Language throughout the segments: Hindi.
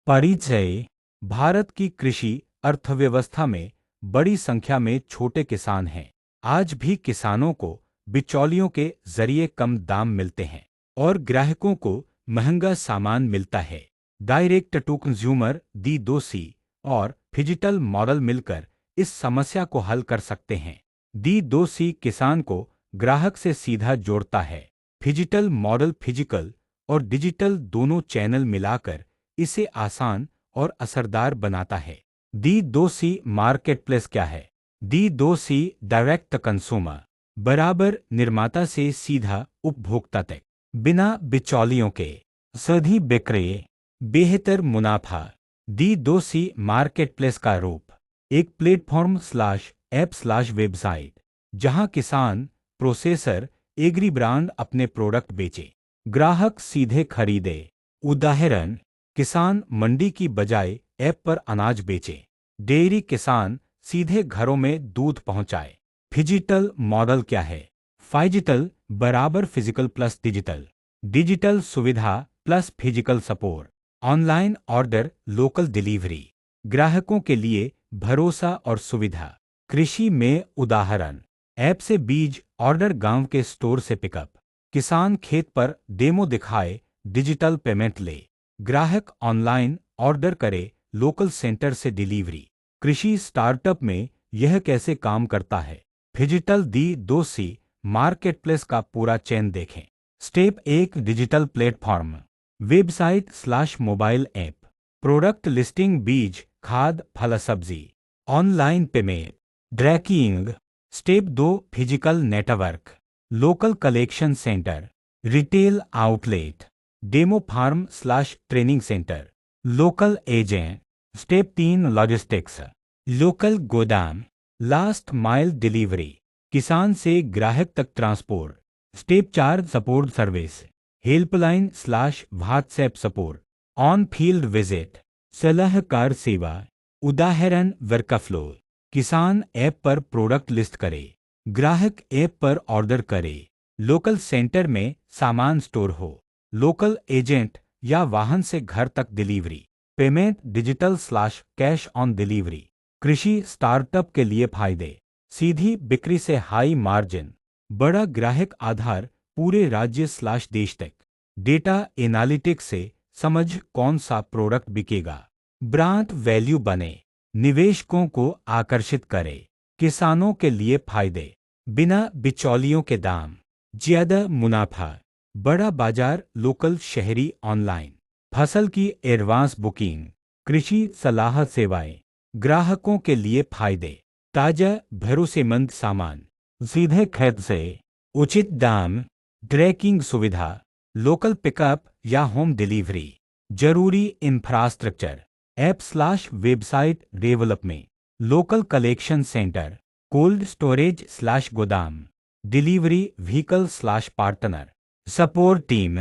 परिचय। भारत की कृषि अर्थव्यवस्था में बड़ी संख्या में छोटे किसान हैं। आज भी किसानों को बिचौलियों के जरिए कम दाम मिलते हैं और ग्राहकों को महंगा सामान मिलता है। डायरेक्ट टू कंज्यूमर D2C और फिजिटल मॉडल मिलकर इस समस्या को हल कर सकते हैं। D2C किसान को ग्राहक से सीधा जोड़ता है। फिजिटल मॉडल फिजिकल और डिजिटल दोनों चैनल मिलाकर इसे आसान और असरदार बनाता है। D2C मार्केटप्लेस क्या है? D2C डायरेक्ट कंज्यूमर बराबर निर्माता से सीधा उपभोक्ता तक, बिना बिचौलियों के, सीधी बिक्री, बेहतर मुनाफा। D2C मार्केटप्लेस का रूप एक platform slash app slash website जहां किसान, प्रोसेसर, एग्री ब्रांड अपने प्रोडक्ट बेचे, ग्राहक सीधे खरीदे। उदाहरण, किसान मंडी की बजाय ऐप पर अनाज बेचे, डेयरी किसान सीधे घरों में दूध पहुंचाए। फिजिटल मॉडल क्या है? फिजिटल बराबर फिजिकल प्लस डिजिटल, डिजिटल सुविधा plus physical support, online order, local delivery, ग्राहकों के लिए भरोसा और सुविधा। कृषि में उदाहरण, ऐप से बीज ऑर्डर, गांव के स्टोर से पिकअप, किसान खेत पर डेमो दिखाए, डिजिटल पेमेंट ले, ग्राहक ऑनलाइन ऑर्डर करे, लोकल सेंटर से डिलीवरी। कृषि स्टार्टअप में यह कैसे काम करता है? फिजिटल D2C मार्केटप्लेस का पूरा चेन देखें। Step 1, digital platform, website slash mobile app, product listing, बीज, खाद, फल सब्जी, online payment, tracking. Step 2, physical network, local collection centre, retail outlet, demo farm slash training centre, local agent. Step 3, logistics, local गोदाम, लास्ट माइल डिलीवरी, किसान से ग्राहक तक transport. Step 4, support service, helpline slash WhatsApp support, on field visit, सलाहकार सेवा। उदाहरण, वर्कफ्लो, किसान ऐप पर प्रोडक्ट लिस्ट करे, ग्राहक ऐप पर ऑर्डर करे, लोकल सेंटर में सामान स्टोर हो, लोकल एजेंट या वाहन से घर तक delivery. Payment digital slash cash on delivery. कृषि स्टार्टअप के लिए फायदे, सीधी बिक्री से हाई मार्जिन, बड़ा ग्राहक आधार पूरे राज्य स्लैश देश तक, डेटा एनालिटिक्स से समझ कौन सा प्रोडक्ट बिकेगा, ब्रांड वैल्यू बने, निवेशकों को आकर्षित करे। किसानों के लिए फायदे, बिना बिचौलियों के दाम, ज्यादा मुनाफा, बड़ा बाजार, लोकल शहरी ऑनलाइन, फसल की एडवांस बुकिंग, कृषि सलाह सेवाएं, ग्राहकों के लिए फायदे, ताजा भरोसेमंद सामान, सीधे खेत से, उचित दाम, ट्रैकिंग सुविधा, लोकल पिकअप या होम डिलीवरी, जरूरी infrastructure, app slash website development, local collection centre, cold storage slash गोदाम, delivery vehicle slash partner, support team,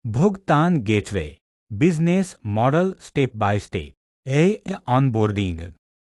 भुगतान gateway, business model step by step, onboarding,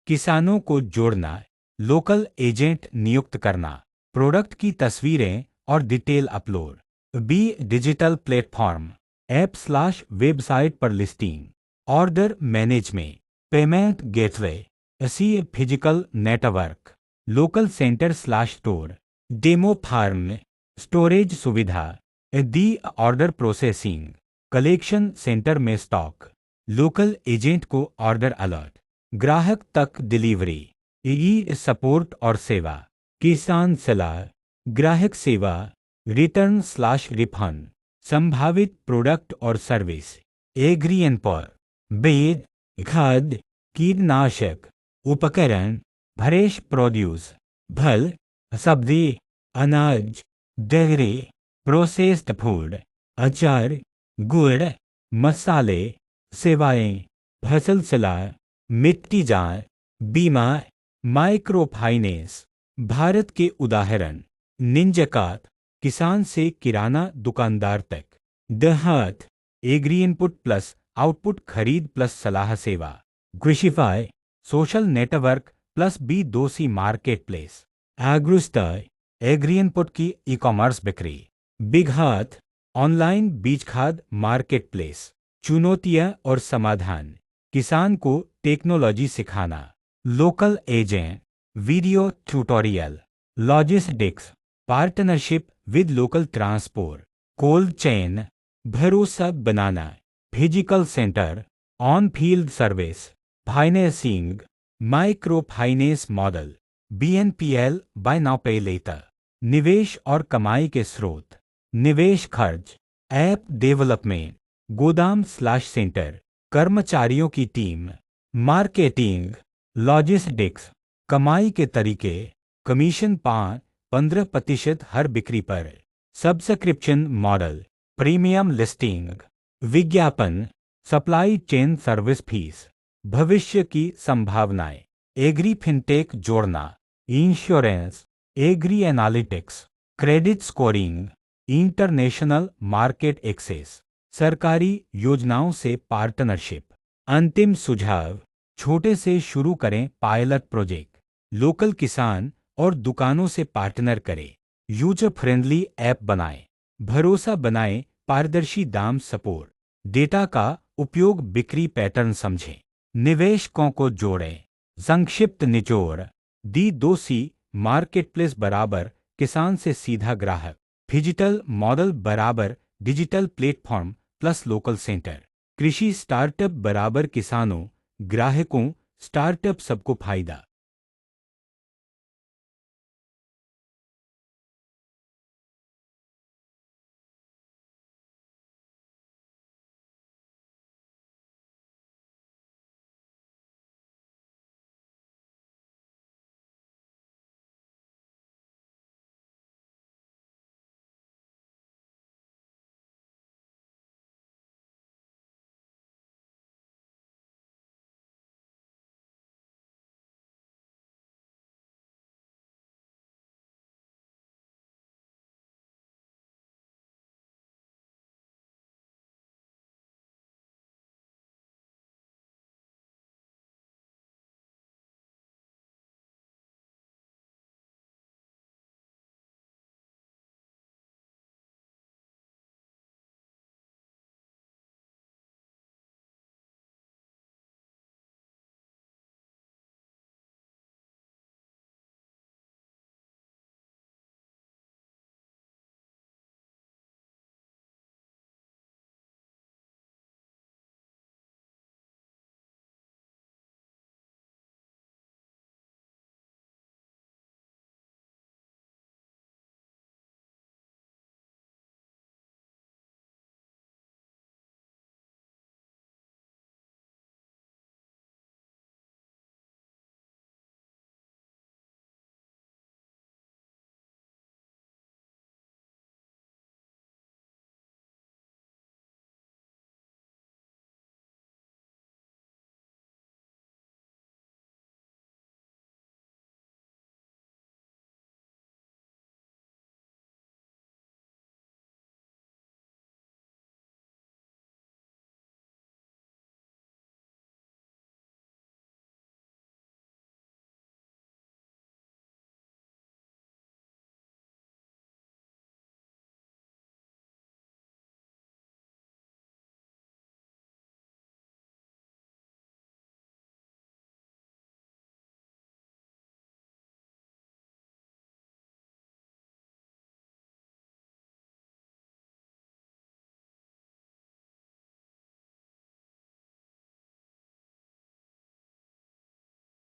किसानों को जोड़ना, लोकल एजेंट नियुक्त करना, प्रोडक्ट की तस्वीरें और detail upload. B, digital platform, app slash website पर listing, order management, payment gateway. C, physical network, local centre slash store, demo farm, storage सुविधा। D, order processing, collection centre में स्टॉक, लोकल एजेंट को ऑर्डर अलर्ट, ग्राहक तक डिलीवरी। ई, सपोर्ट और सेवा, किसान सलाह, ग्राहक सेवा, रिटर्न स्लैश रिफंड, संभावित प्रोडक्ट और सर्विस। एग्रीएन पर, बीज, खाद, कीटनाशक, उपकरण, फ्रेश प्रोड्यूस, फल, सब्जी, अनाज, डेयरी, प्रोसेस्ड फूड, अचार, गुड़, मसाले, सेवाएं, फसल सलाह, मिट्टी जांच, बीमा, माइक्रो फाइनेंस। भारत के उदाहरण, निंजकात, किसान से किराना दुकानदार तक, Dehaat, agri input plus output खरीद प्लस सलाह सेवा, Krishify, social network plus B2C marketplace, AgroStar, agri input की ई कॉमर्स बिक्री, बिग हाथ, ऑनलाइन बीज खाद मार्केट प्लेस। चुनौतियां और समाधान, किसान को टेक्नोलॉजी सिखाना, local agent, video tutorial, logistics, partnership with local transport, cold chain, भरोसा बनाना, physical centre, on field service, financing, micro finance model, BNPL buy now pay later, निवेश और कमाई के स्रोत, निवेश खर्च, ऐप डेवलपमेंट, गोदाम स्लैश सेंटर, कर्मचारियों की टीम, मार्केटिंग, लॉजिस्टिक्स, कमाई के तरीके, कमीशन 5-15% हर बिक्री पर, सब्सक्रिप्शन मॉडल, प्रीमियम लिस्टिंग, विज्ञापन, सप्लाई चेन सर्विस फीस, भविष्य की संभावनाएं, एग्री फिनटेक जोड़ना, insurance, agri analytics, credit scoring, international market access, सरकारी योजनाओं से पार्टनरशिप। अंतिम सुझाव, छोटे से शुरू करें पायलट प्रोजेक्ट, लोकल किसान और दुकानों से पार्टनर करें, यूजर फ्रेंडली ऐप बनाएं, भरोसा बनाएं, पारदर्शी दाम सपोर्ट, डेटा का उपयोग, बिक्री पैटर्न समझें, निवेशकों को जोड़ें। संक्षिप्त निचोड़, D2C मार्केटप्लेस बराबर किसान से सीधा ग्राहक, डिजिटल मॉडल बराबर digital platform plus local centre, कृषि स्टार्टअप बराबर किसानों, ग्राहकों, स्टार्टअप सबको फायदा।